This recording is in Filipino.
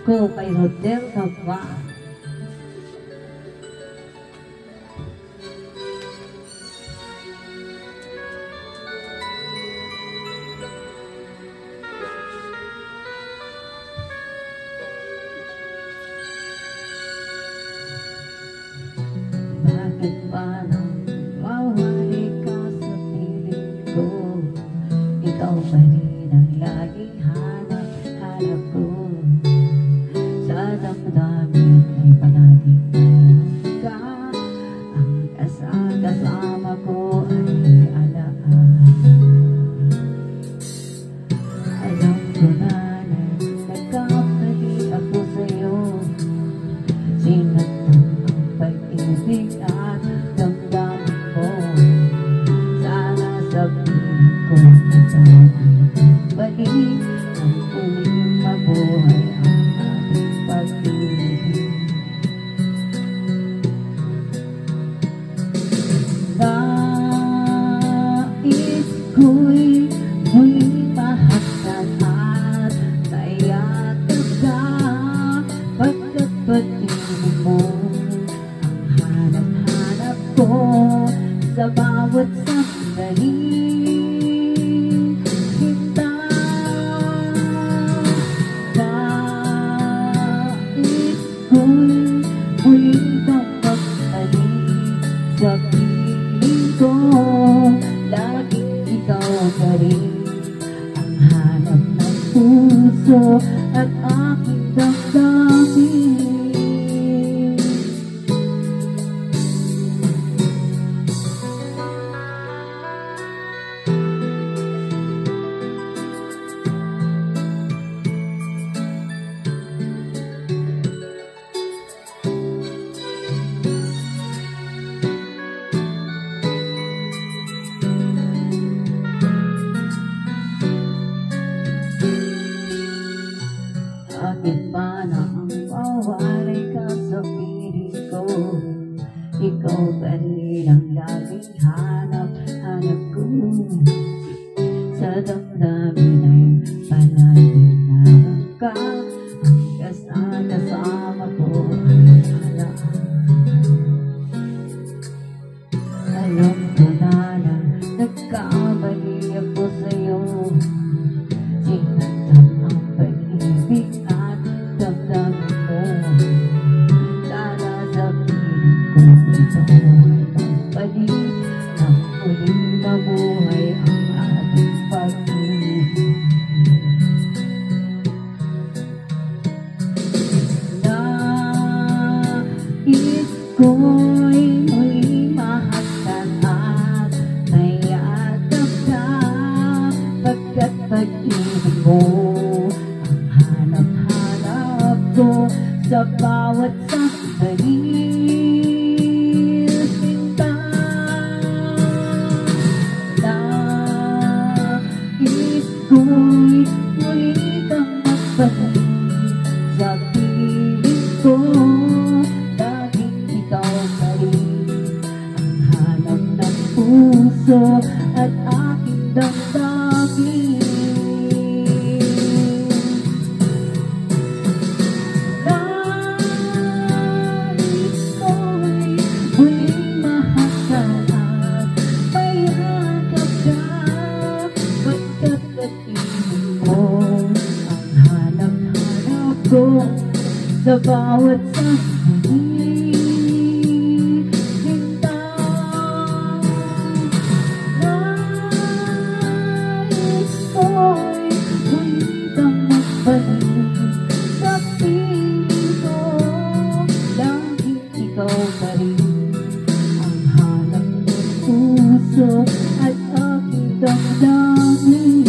ko kay Rodel Gaba. Bakit parang mawali ka sa piling ko? Ikaw pa rin ang laging hanap ko. Sa damdamin ay palaging meron ka. Ang kasama ko ay alaala. Alam ko na nagkamali ako sa'yo. Sinatang ang pag-ibig at damdamin ko. Sana sabihin ko ito ay balik. Ang uling mabuhay ang ating pag-ibig. Nais ko'y muling mahagdan at mayakap ka. Pagkat pag-ibig mo ang hanap-hanap ko sa bawat sandali. Sa piling ko, laging ikaw pa rin ang hanap ng puso at aking damdamin. Bakit ba na ang mawalay ka sa piling ko? Ikaw pa rin ang laging hanap ko. Sa damdamin ay palaging naroon ka. Ang kasama ko ay alaala. Alam ko na nagkamali ako sa'yo. Sinatang ang pag-ibig at damdamin mo. Sana sabihin ko ito ay pagbalik. Ang muling mabuhay ang ating pag-ibig. Nais ko'y muling mahagdan at mayakap ka. Pagkat pag-ibig mo ang hanap-hanap ko sa bawat sandali. Sinta, nais ko'y muli kang magbalik sa piling ko. Laging ikaw pa rin ang hanap ng puso at aking damdamin. Sa bawat sandali, sinta, nais ko'y muli kang magbalik sa piling ko. Laging ikaw pa rin ang hanap ng puso at aking damdamin.